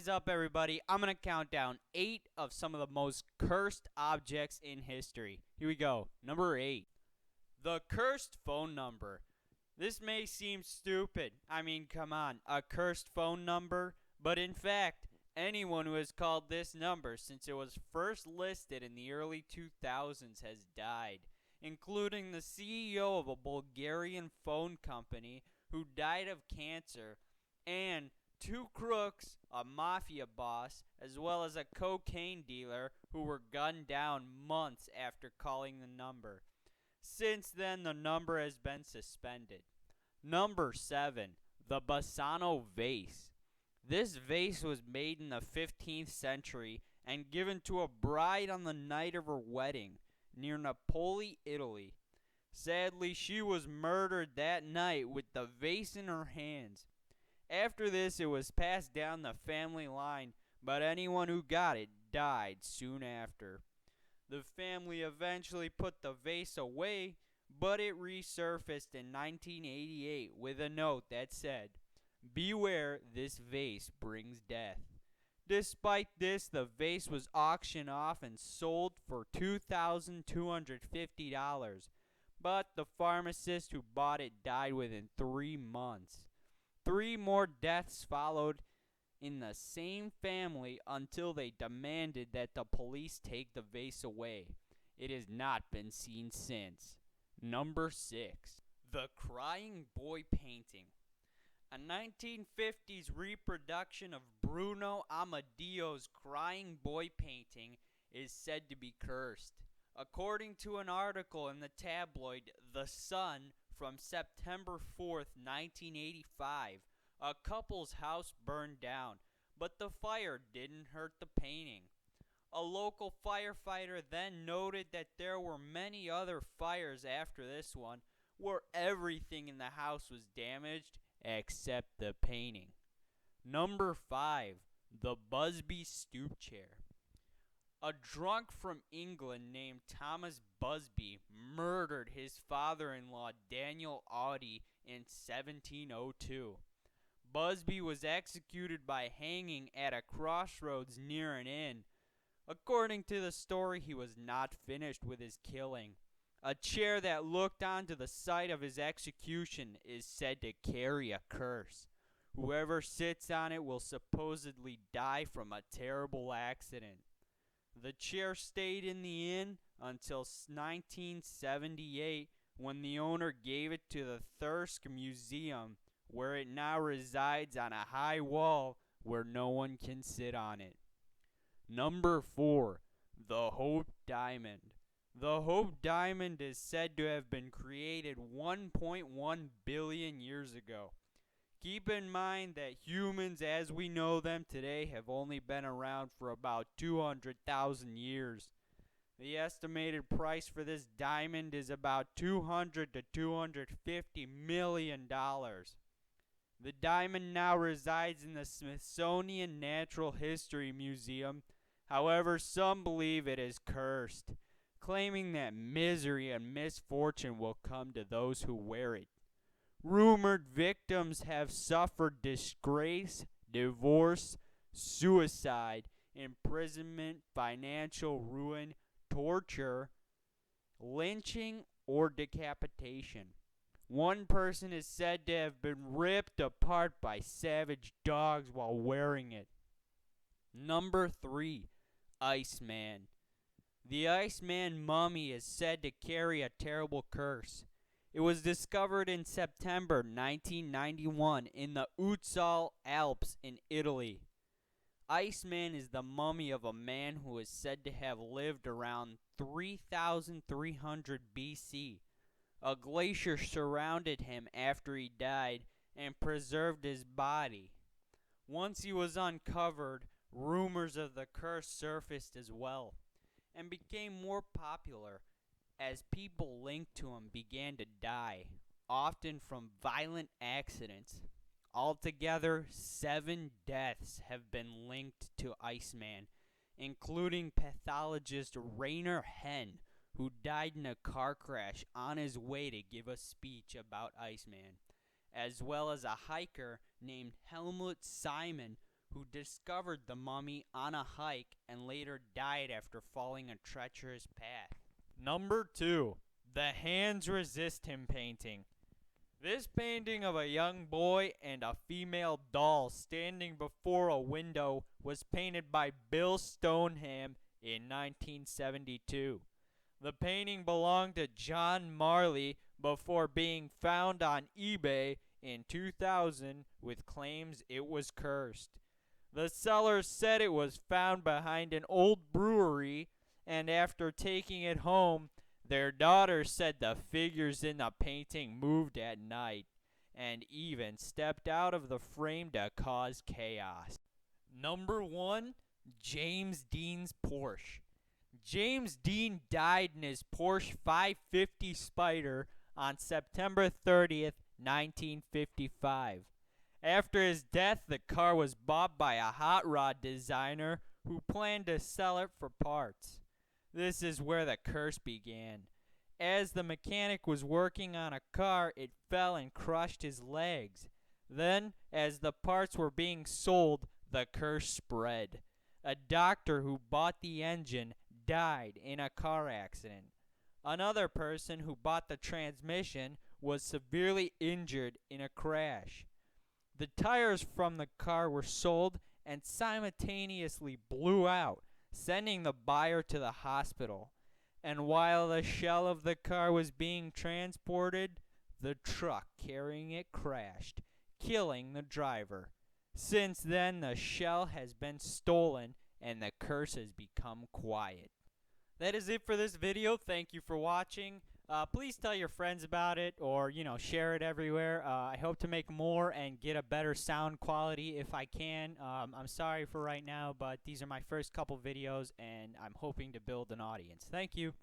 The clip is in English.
is up, everybody? I'm going to count down 8 of some of the most cursed objects in history. Here we go. Number 8. The cursed phone number. This may seem stupid. I mean, come on, a cursed phone number? But in fact, anyone who has called this number since it was first listed in the early 2000s has died, including the CEO of a Bulgarian phone company who died of cancer, and 2 crooks, a mafia boss, as well as a cocaine dealer who were gunned down months after calling the number. Since then, the number has been suspended. Number 7. The Bassano vase. This vase was made in the 15th century and given to a bride on the night of her wedding near Napoli, Italy. Sadly, she was murdered that night with the vase in her hands. After this, it was passed down the family line, but anyone who got it died soon after. The family eventually put the vase away, but it resurfaced in 1988 with a note that said, "Beware, this vase brings death." Despite this, the vase was auctioned off and sold for $2,250, but the pharmacist who bought it died within 3 months. 3 more deaths followed in the same family until they demanded that the police take the vase away. It has not been seen since. Number 6. The Crying Boy Painting. A 1950s reproduction of Bruno Amadio's Crying Boy painting is said to be cursed. According to an article in the tabloid The Sun from September 4th, 1985, a couple's house burned down, but the fire didn't hurt the painting. A local firefighter then noted that there were many other fires after this one where everything in the house was damaged except the painting. Number 5. The Busby Stoop Chair. A drunk from England named Thomas Busby murdered his father-in-law Daniel Audie in 1702. Busby was executed by hanging at a crossroads near an inn. According to the story, he was not finished with his killing. A chair that looked onto the site of his execution is said to carry a curse. Whoever sits on it will supposedly die from a terrible accident. The chair stayed in the inn until 1978, when the owner gave it to the Thirsk Museum, where it now resides on a high wall where no one can sit on it. Number 4. The Hope Diamond. The Hope Diamond is said to have been created 1.1 billion years ago. Keep in mind that humans as we know them today have only been around for about 200,000 years. The estimated price for this diamond is about $200 to $250 million. The diamond now resides in the Smithsonian Natural History Museum. However, some believe it is cursed, claiming that misery and misfortune will come to those who wear it. Rumored victims have suffered disgrace, divorce, suicide, imprisonment, financial ruin, torture, lynching, or decapitation. One person is said to have been ripped apart by savage dogs while wearing it. Number 3. Iceman. The Iceman mummy is said to carry a terrible curse. It was discovered in September 1991 in the Uzzal Alps in Italy. Iceman is the mummy of a man who is said to have lived around 3,300 BC. A glacier surrounded him after he died and preserved his body. Once he was uncovered, rumors of the curse surfaced as well and became more popular as people linked to him began to die, often from violent accidents. Altogether, 7 deaths have been linked to Iceman, including pathologist Rainer Henn, who died in a car crash on his way to give a speech about Iceman, as well as a hiker named Helmut Simon, who discovered the mummy on a hike and later died after falling a treacherous path. Number 2. The Hands Resist Him painting. This painting of a young boy and a female doll standing before a window was painted by Bill Stoneham in 1972. The painting belonged to John Marley before being found on eBay in 2000 with claims it was cursed. The seller said it was found behind an old brewery, and after taking it home, their daughter said the figures in the painting moved at night and even stepped out of the frame to cause chaos. Number 1. James Dean's Porsche. James Dean died in his Porsche 550 Spyder on September 30th, 1955. After his death, the car was bought by a hot rod designer who planned to sell it for parts. This is where the curse began. As the mechanic was working on a car, it fell and crushed his legs. Then, as the parts were being sold, the curse spread. A doctor who bought the engine died in a car accident. Another person who bought the transmission was severely injured in a crash. The tires from the car were sold and simultaneously blew out, sending the buyer to the hospital. And while the shell of the car was being transported, the truck carrying it crashed, killing the driver. Since then, the shell has been stolen and the curse has become quiet. That is it for this video. Thank you for watching. Please tell your friends about it, or share it everywhere. I hope to make more and get a better sound quality if I can. I'm sorry for right now, but these are my first couple videos and I'm hoping to build an audience. Thank you.